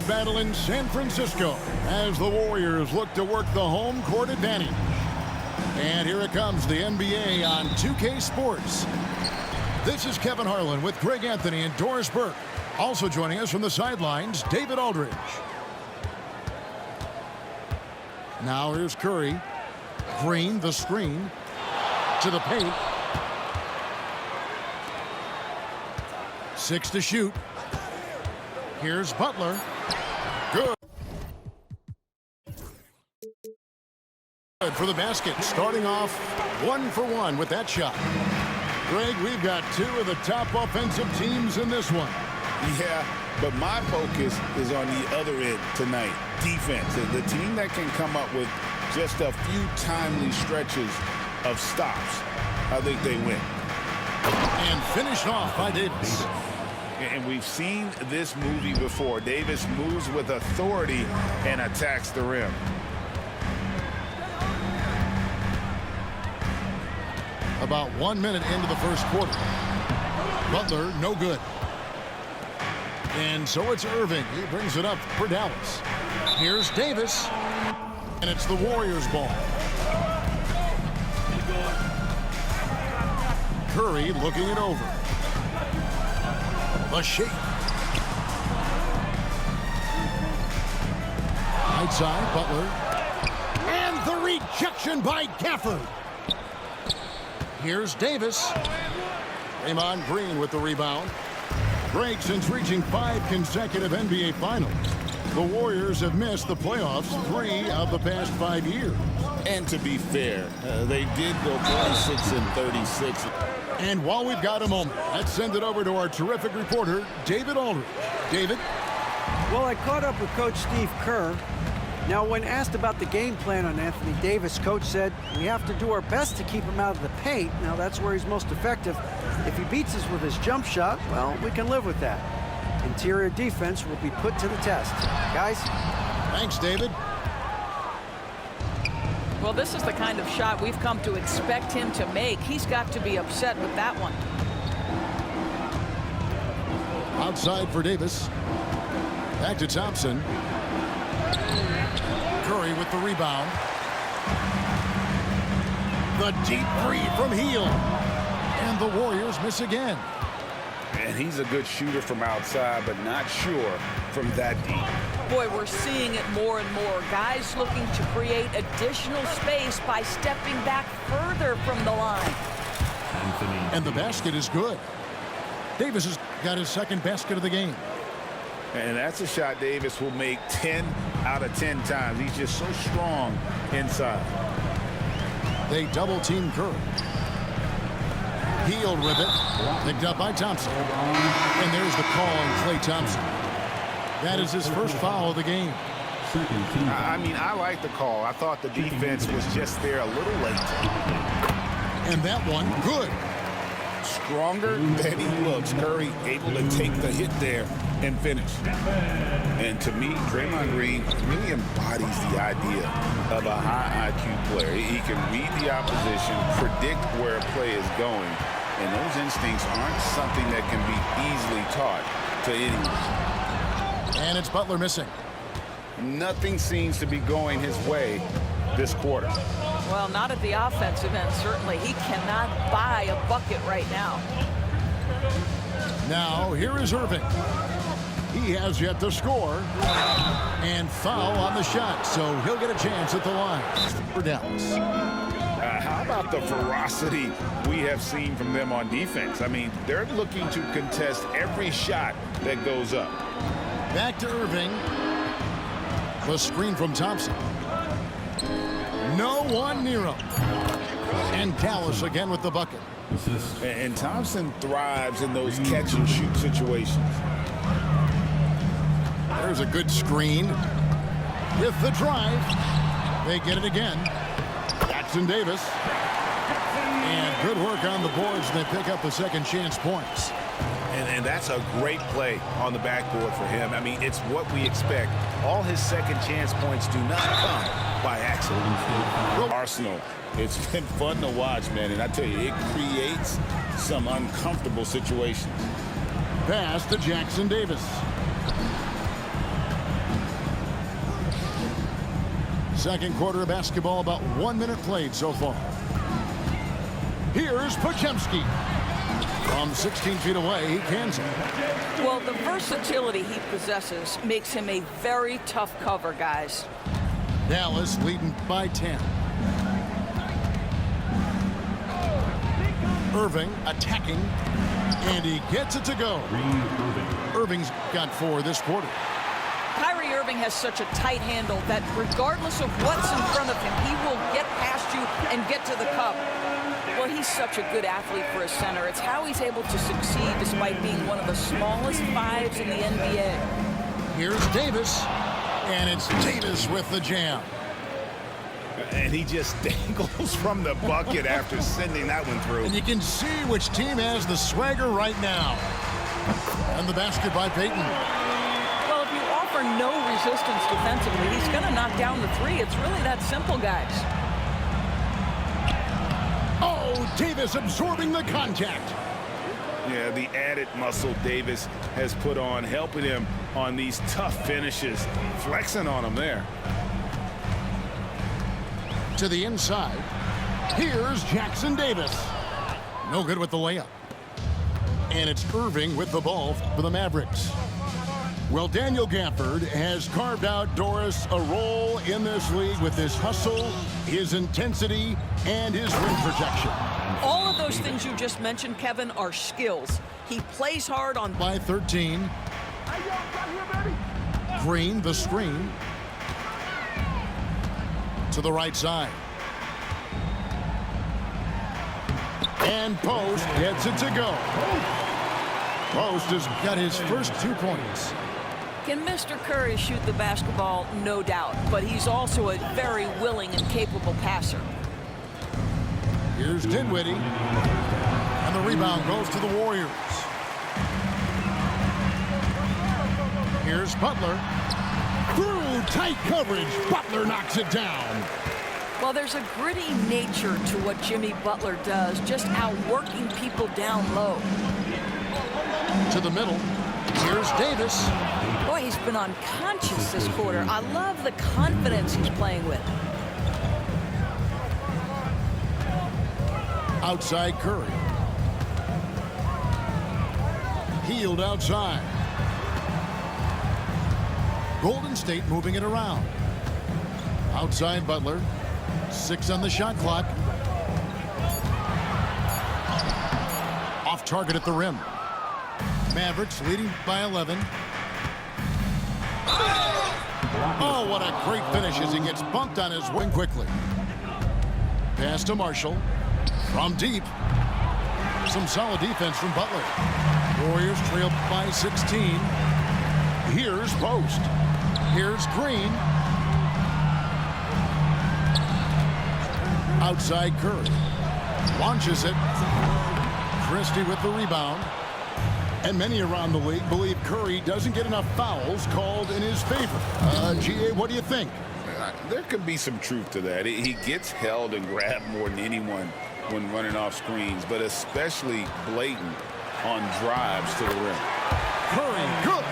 battle in San Francisco as the Warriors look to work the home court advantage. And here it comes, the NBA on 2K Sports. This is Kevin Harlan with Greg Anthony and Doris Burke. Also joining us from the sidelines, David Aldridge. Now here's Curry. Green, the screen. To the paint. 6 to shoot. Here's Butler. Good. Good for the basket. Starting off 1 for 1 with that shot. Greg, we've got 2 of the top offensive teams in this one. Yeah, but my focus is on the other end tonight. Defense. The team that can come up with just a few timely stretches of stops, I think they win. And finished off by Davis. And we've seen this movie before. Davis moves with authority and attacks the rim. About 1 minute into the first quarter. Butler, no good. And so it's Irving. He brings it up for Dallas. Here's Davis. And it's the Warriors' ball. Curry looking it over. The shake. Right side, Butler. And the rejection by Gafford. Here's Davis. Draymond Green with the rebound. Greg, since reaching 5 consecutive NBA Finals, the Warriors have missed the playoffs 3 of the past 5 years. And to be fair, they did go 46-36. And while we've got a moment, let's send it over to our terrific reporter, David Aldridge. David? Well, I caught up with Coach Steve Kerr. Now, when asked about the game plan on Anthony Davis, Coach said, we have to do our best to keep him out of the paint. Now, that's where he's most effective. If he beats us with his jump shot, well, we can live with that. Interior defense will be put to the test. Guys? Thanks, David. Well, this is the kind of shot we've come to expect him to make. He's got to be upset with that one. Outside for Davis. Back to Thompson. Curry with the rebound. The deep three from Hield. And the Warriors miss again. And he's a good shooter from outside, but not sure from that deep. Boy, we're seeing it more and more. Guys looking to create additional space by stepping back further from the line. And the basket is good. Davis has got his second basket of the game. And that's a shot Davis will make 10 out of 10 times. He's just so strong inside. They double team Curry. Hield with it. Picked up by Thompson. And there's the call on Klay Thompson. That is his first foul of the game. I mean, I like the call. I thought the defense was just there a little late. And that one, good. Stronger than he looks. Curry able to take the hit there and finish. And to me, Draymond Green really embodies the idea of a high IQ player. He can read the opposition, predict where a play is going, and those instincts aren't something that can be easily taught to anyone. And it's Butler missing. Nothing seems to be going his way this quarter. Well, not at the offensive end, certainly. He cannot buy a bucket right now. Now, here is Irving. He has yet to score. And foul on the shot, so he'll get a chance at the line for Dallas. How about the ferocity we have seen from them on defense? I mean, they're looking to contest every shot that goes up. Back to Irving. The screen from Thompson. No one near him. And Dallas again with the bucket. And Thompson thrives in those catch-and-shoot situations. There's a good screen. With the drive. They get it again. Jackson Davis. And good work on the boards. They pick up the second chance points. And that's a great play on the backboard for him. I mean, it's what we expect. All his second chance points do not come by accident. Arsenal, it's been fun to watch, man. And I tell you, it creates some uncomfortable situations. Pass to Jackson Davis. Second quarter of basketball, about 1 minute played so far. Here's Podziemski. From 16 feet away, he cans it. Well, the versatility he possesses makes him a very tough cover, guys. Dallas leading by 10. Irving attacking, and he gets it to go. Irving's got 4 this quarter. Kyrie Irving has such a tight handle that regardless of what's in front of him, he will get past you and get to the cup. Well, he's such a good athlete for a center. It's how he's able to succeed despite being one of the smallest 5s in the NBA. Here's Davis, and it's Davis with the jam. And he just dangles from the bucket after sending that one through. And you can see which team has the swagger right now. And the basket by Payton. Well, if you offer no resistance defensively, he's going to knock down the 3. It's really that simple, guys. Oh, Davis absorbing the contact. Yeah, the added muscle Davis has put on, helping him on these tough finishes, flexing on him there. To the inside. Here's Jackson Davis. No good with the layup. And it's Irving with the ball for the Mavericks. Well, Daniel Gafford has carved out Doris a role in this league with his hustle, his intensity, and his rim protection. All of those things you just mentioned, Kevin, are skills. He plays hard on... By 13. Green, the screen. To the right side. And Post gets it to go. Post has got his first 2 points. Can Mr. Curry shoot the basketball? No doubt. But he's also a very willing and capable passer. Here's Dinwiddie. And the rebound goes to the Warriors. Here's Butler. Through tight coverage, Butler knocks it down. Well, there's a gritty nature to what Jimmy Butler does, just outworking people down low. To the middle. Here's Davis. Boy, he's been unconscious this quarter. I love the confidence he's playing with. Outside Curry. Healed outside. Golden State moving it around. Outside Butler. 6 on the shot clock. Off target at the rim. Mavericks leading by 11. Oh, what a great finish as he gets bumped on his wing quickly. Pass to Marshall. From deep. Some solid defense from Butler. Warriors trail by 16. Here's Post. Here's Green. Outside Curry. Launches it. Christie with the rebound. And many around the league believe Curry doesn't get enough fouls called in his favor. GA, what do you think? There could be some truth to that. He gets held and grabbed more than anyone when running off screens, but especially blatant on drives to the rim. Curry, good.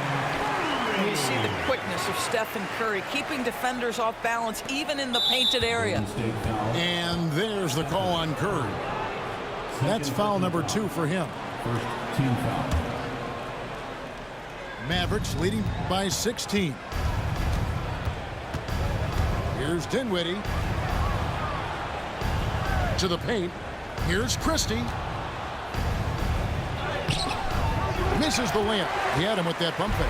You see the quickness of Stephen Curry, keeping defenders off balance even in the painted area. And there's the call on Curry. That's foul number 2 for him. First team foul. Mavericks leading by 16. Here's Dinwiddie. To the paint. Here's Christie. Misses the layup. He had him with that bump fake.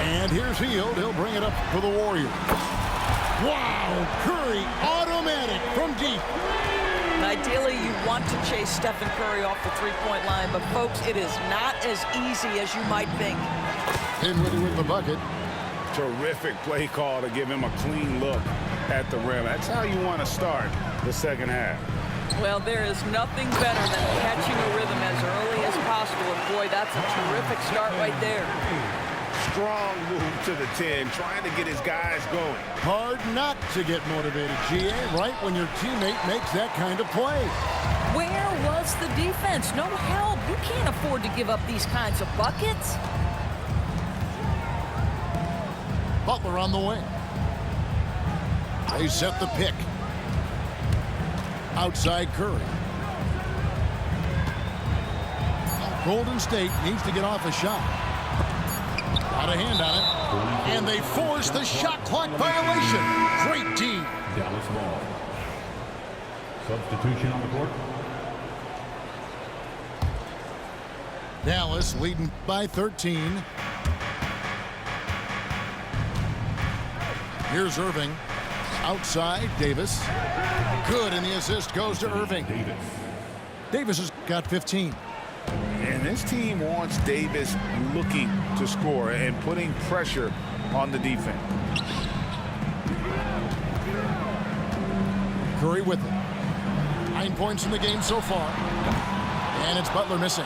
And here's Hield. He'll bring it up for the Warriors. Wow! Curry automatic from deep. Ideally, you want to chase Stephen Curry off the three-point line, but folks, it is not as easy as you might think. Dinwiddie with the bucket. Terrific play call to give him a clean look at the rim. That's how you want to start the second half. Well, there is nothing better than catching a rhythm as early as possible. And boy, that's a terrific start right there. Strong move to the 10, trying to get his guys going. Hard not to get motivated, GA, right when your teammate makes that kind of play. Where was the defense? No help. You can't afford to give up these kinds of buckets. Butler on the wing. They set the pick. Outside Curry. Golden State needs to get off a shot. Got a hand on it. And they force the shot clock violation. Great D. Dallas ball. Substitution on the court. Dallas leading by 13. Here's Irving. Outside, Davis. Good, and the assist goes to Irving. Davis has got 15. And this team wants Davis looking to score and putting pressure on the defense. Curry with it. 9 points in the game so far. And it's Butler missing.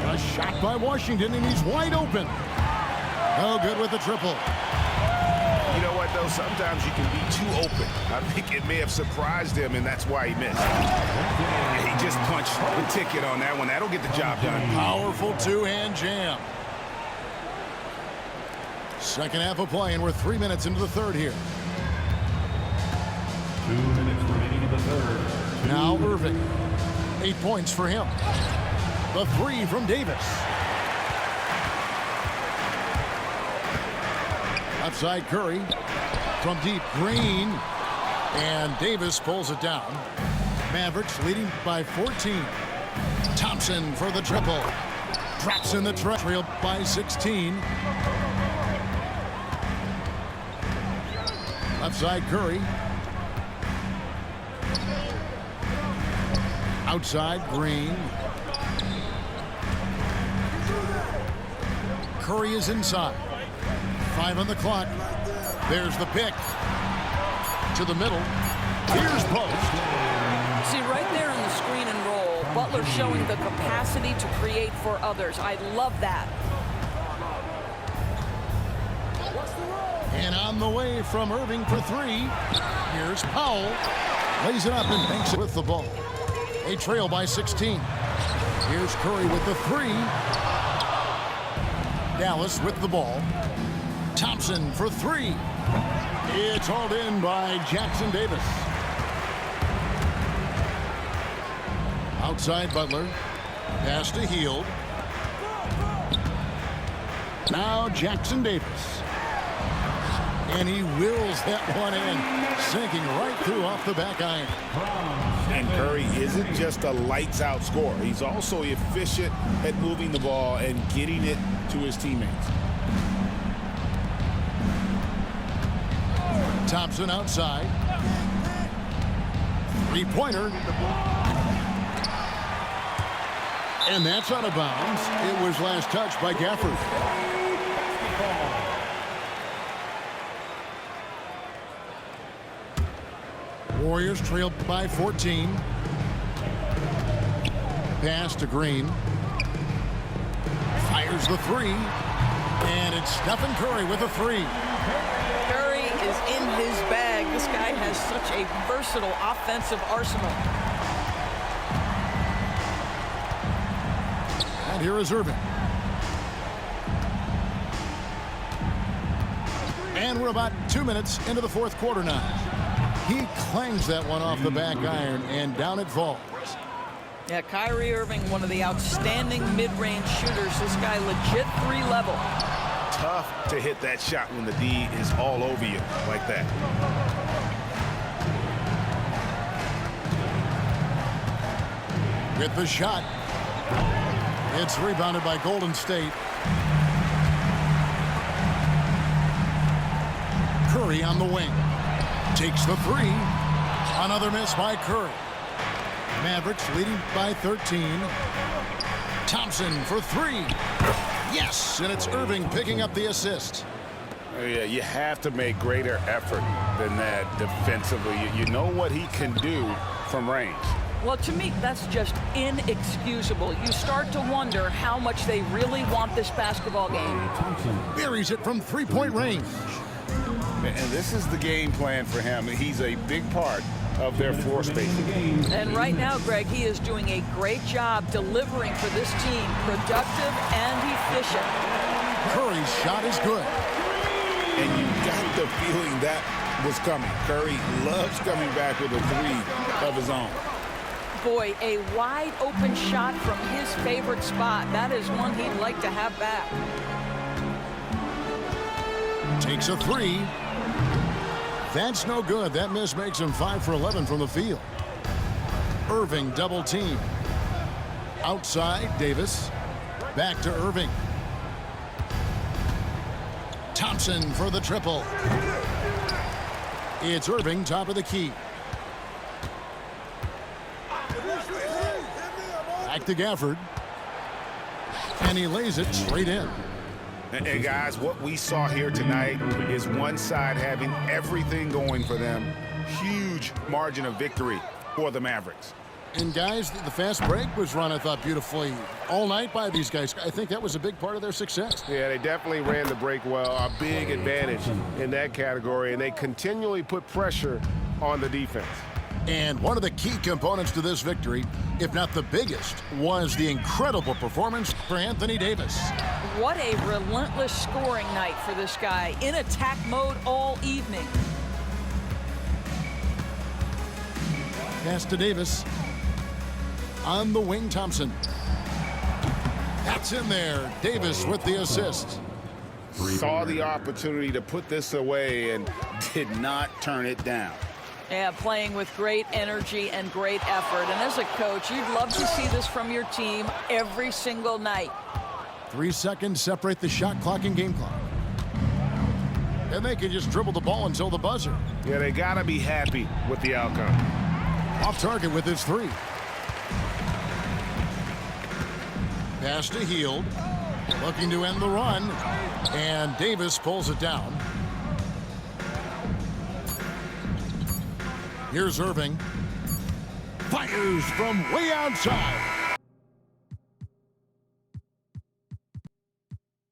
A shot by Washington, and he's wide open. No good with the triple. You know what, though? Sometimes you can be too open. I think it may have surprised him, and that's why he missed. He just punched the ticket on that one. That'll get the job done. Powerful two-hand jam. Second half of play, and we're 3 minutes into the third here. 2 minutes remaining in the third. Now Irving. 8 points for him. The three from Davis. Outside Curry. From deep, Green. And Davis pulls it down. Mavericks leading by 14. Thompson for the triple. Drops in the trail by 16. Outside Curry. Outside Green. Curry is inside. 5 on the clock. There's the pick. To the middle. Here's post. See, right there in the screen and roll, Butler showing the capacity to create for others. I love that. And on the way from Irving for three. Here's Powell. Lays it up and banks it with the ball. They trail by 16. Here's Curry with the three. Dallas with the ball. Thompson for three. It's hauled in by Jackson Davis. Outside Butler. Pass to Hield. Now Jackson Davis. And he wills that one in, sinking right through off the back iron. And Curry isn't just a lights-out scorer. He's also efficient at moving the ball and getting it to his teammates. Thompson outside. Three-pointer. And that's out of bounds. It was last touched by Gafford. Warriors trailed by 14. Pass to Green. Fires the three. And it's Stephen Curry with a three. Curry is in his bag. This guy has such a versatile offensive arsenal. And here is Irving. And we're about 2 minutes into the fourth quarter now. He clangs that one off the back iron, and down it falls. Yeah, Kyrie Irving, one of the outstanding mid-range shooters. This guy legit 3-level. Tough to hit that shot when the D is all over you like that. With the shot. It's rebounded by Golden State. Curry on the wing. Takes the three. Another miss by Curry. Mavericks leading by 13. Thompson for three. Yes, and it's Irving picking up the assist. Yeah, you have to make greater effort than that defensively. You know what he can do from range. Well, to me, that's just inexcusable. You start to wonder how much they really want this basketball game. Buries it from three-point range. And this is the game plan for him. He's a big part of their floor spacing. And right now, Greg, he is doing a great job delivering for this team. Productive and efficient. Curry's shot is good. And you got the feeling that was coming. Curry loves coming back with a three of his own. Boy, a wide open shot from his favorite spot. That is one he'd like to have back. Takes a three. That's no good. That miss makes him 5 for 11 from the field. Irving double team. Outside, Davis. Back to Irving. Thompson for the triple. It's Irving, top of the key. Back to Gafford. And he lays it straight in. And guys, what we saw here tonight is one side having everything going for them. Huge margin of victory for the Mavericks. And guys, the fast break was run, I thought, beautifully all night by these guys. I think that was a big part of their success. Yeah, they definitely ran the break well. A big advantage in that category, and they continually put pressure on the defense. And one of the key components to this victory, if not the biggest, was the incredible performance for Anthony Davis. What a relentless scoring night for this guy. In attack mode all evening. Pass to Davis. On the wing, Thompson. That's in there. Davis with the assist. Saw the opportunity to put this away and did not turn it down. Yeah, playing with great energy and great effort. And as a coach, you'd love to see this from your team every single night. 3 seconds separate the shot clock and game clock. And they can just dribble the ball until the buzzer. Yeah, they got to be happy with the outcome. Off target with his three. Pass to Hield. Looking to end the run. And Davis pulls it down. Here's Irving. Fires from way outside.